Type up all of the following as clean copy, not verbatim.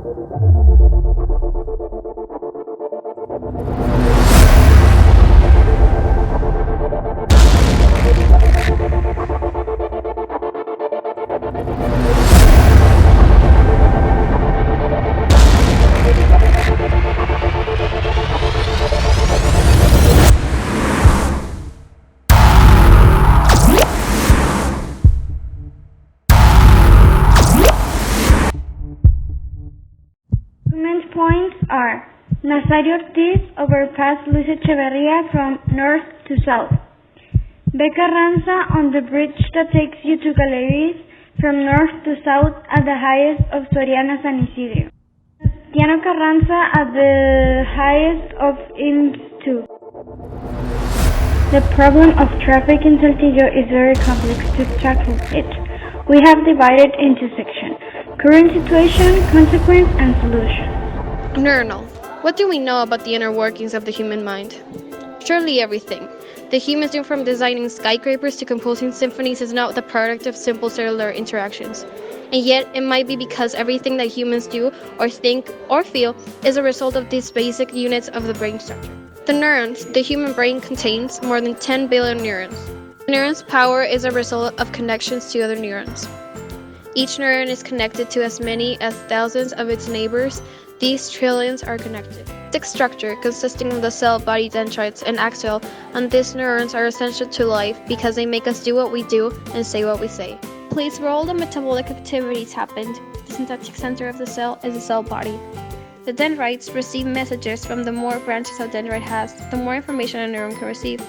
Measurement points are Nazario Ortiz overpass Luis Echeverria from north to south. Beca Ranza on the bridge that takes you to Galeries from north to south at the highest of Soriana San Isidro. Sebastiano Carranza at the highest of INS2. The problem of traffic in Saltillo is very complex to tackle it. We have divided into sections: current situation, consequence, and solution. Neuronal. What do we know about the inner workings of the human mind? Surely everything. The human doing from designing skyscrapers to composing symphonies is not the product of simple cellular interactions. And yet, it might be because everything that humans do or think or feel is a result of these basic units of the brain structure. The neurons. The human brain contains more than 10 billion neurons. The neuron's power is a result of connections to other neurons. Each neuron is connected to as many as thousands of its neighbors. These trillions are connected. Basic structure consisting of the cell, body, dendrites, and axil, and these neurons are essential to life because they make us do what we do and say what we say. The place where all the metabolic activities happened, the synaptic center of the cell, is the cell body. The dendrites receive messages from the more branches a dendrite has, the more information a neuron can receive.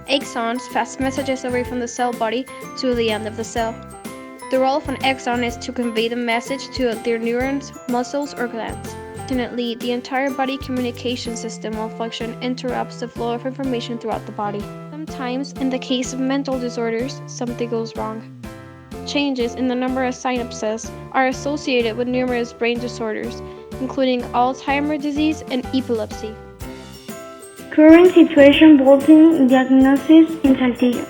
Axons pass messages away from the cell body to the end of the cell. The role of an axon is to convey the message to their neurons, muscles, or glands. Fortunately, the entire body communication system malfunction interrupts the flow of information throughout the body. Sometimes, in the case of mental disorders, something goes wrong. Changes in the number of synapses are associated with numerous brain disorders, including Alzheimer's disease and epilepsy. Current situation bolting diagnosis in Saltillo.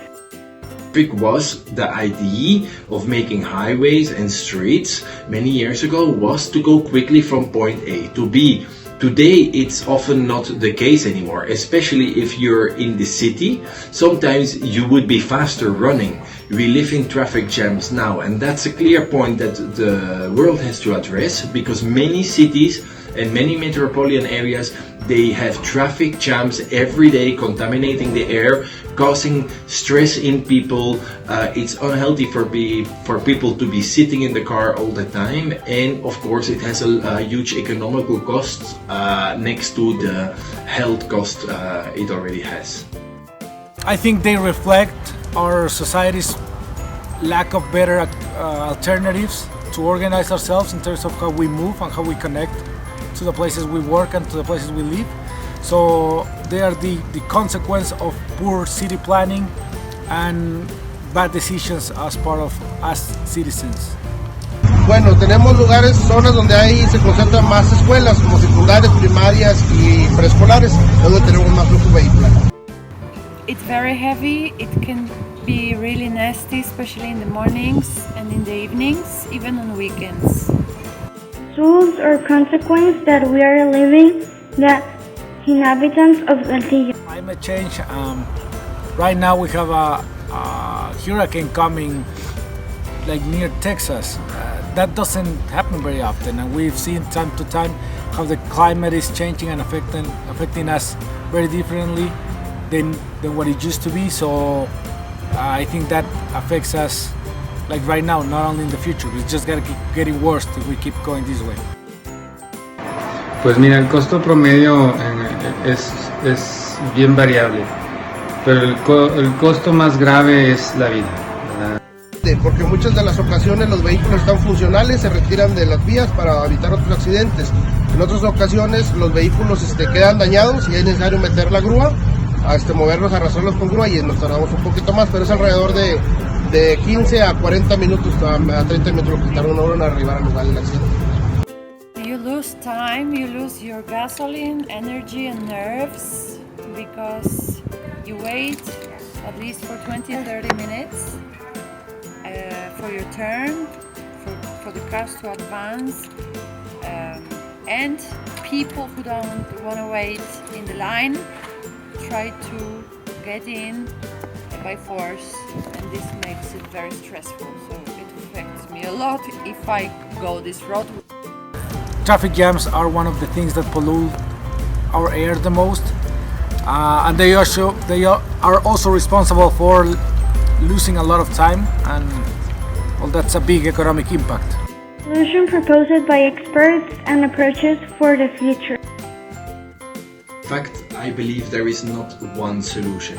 Was the idea of making highways and streets many years ago was to go quickly from point A to B. Today it's often not the case anymore, especially if you're in the city. Sometimes you would be faster running. We live in traffic jams now, and that's a clear point that the world has to address, because many cities and many metropolitan areas, they have traffic jams every day, contaminating the air, causing stress in people. It's unhealthy for people to be sitting in the car all the time, and of course it has a huge economical cost next to the health cost it already has. I think they reflect our society's lack of better alternatives to organize ourselves in terms of how we move and how we connect to the places we work and to the places we live. So they are the consequence of poor city planning and bad decisions as part of us citizens. Bueno, tenemos lugares, zonas donde se concentran más escuelas, como secundarias, primarias y preescolares, donde tenemos más flujo vehicular. It's very heavy. It can be really nasty, especially in the mornings and in the evenings, even on weekends. Tools or consequence that we are living the inhabitants of Saltillo. Climate change. Right now we have a hurricane coming, like near Texas. That doesn't happen very often, and we've seen time to time how the climate is changing and affecting us very differently than what it used to be. So I think that affects us, like right now, not only in the future. It's just gonna keep getting worse if we keep going this way. Pues mira, el costo promedio es bien variable, pero el costo más grave es la vida, ¿verdad? Porque muchas de las ocasiones los vehículos están funcionales, se retiran de las vías para evitar otros accidentes. En otras ocasiones los vehículos quedan dañados y es necesario meter la grúa, moverlos, arrastrarlos con grúa, y nos tardamos un poquito más, pero es alrededor de 15 a 40 minutos, a 30 minutos lo que tarda una hora en arribar al lugar del accidente. You lose time, you lose your gasoline, energy and nerves because you wait at least for 20-30 minutes for your turn, for the cars to advance. And people who don't want to wait in the line try to get in by force, and this makes it very stressful, so it affects me a lot if I go this road. Traffic jams are one of the things that pollute our air the most, and they are also responsible for losing a lot of time, and well, that's a big economic impact. Solution proposed by experts and approaches for the future. In fact, I believe there is not one solution.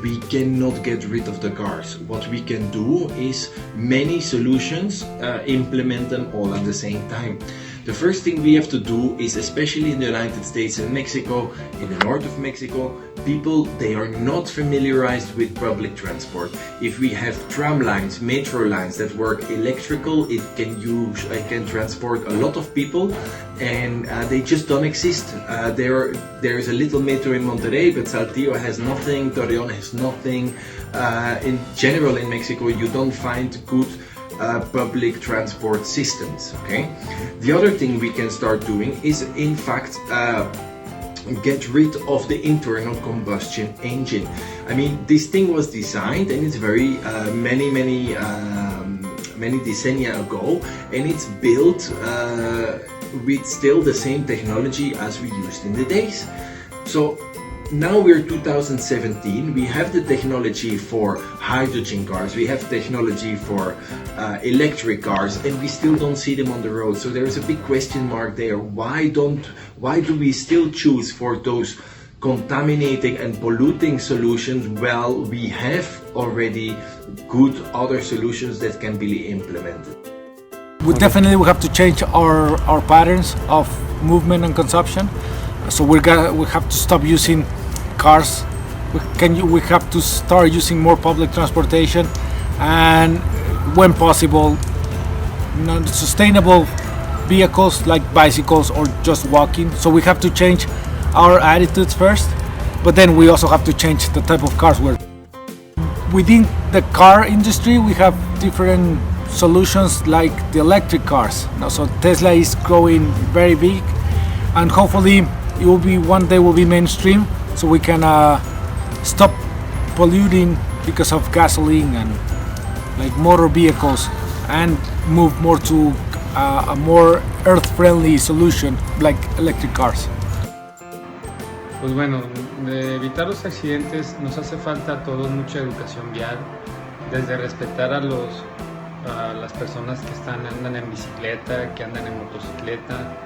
We cannot get rid of the cars. What we can do is many solutions, implement them all at the same time. The first thing we have to do is, especially in the United States and Mexico, in the north of Mexico, people, they are not familiarized with public transport. If we have tram lines, metro lines that work electrical, it can transport a lot of people, and they just don't exist. There is a little metro in Monterrey, but Saltillo has nothing, Torreon has nothing. In general in Mexico, you don't find good public transport systems. Okay. The other thing we can start doing is, in fact, get rid of the internal combustion engine. I mean, this thing was designed, and it's very many decennia ago, and it's built with still the same technology as we used in the days. So now we're 2017, we have the technology for hydrogen cars, we have technology for electric cars, and we still don't see them on the road. So there's a big question mark there. Why do we still choose for those contaminating and polluting solutions? Well, we have already good other solutions that can be implemented. We definitely have to change our patterns of movement and consumption. So we have to stop using cars. We have to start using more public transportation, and when possible, sustainable vehicles like bicycles or just walking. So we have to change our attitudes first, but then we also have to change the type of cars we're. Within the car industry, we have different solutions like the electric cars. So Tesla is growing very big, and hopefully it will be one day will be mainstream, so we can stop polluting because of gasoline and like motor vehicles, and move more to a more earth-friendly solution like electric cars. Pues bueno, de evitar los accidentes nos hace falta a todos mucha educación vial, desde respetar a las personas que andan en bicicleta, que andan en motocicleta,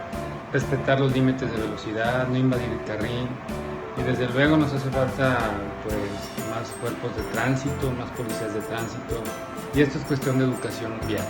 respetar los límites de velocidad, no invadir el carril, y desde luego nos hace falta pues más cuerpos de tránsito, más policías de tránsito, y esto es cuestión de educación vial.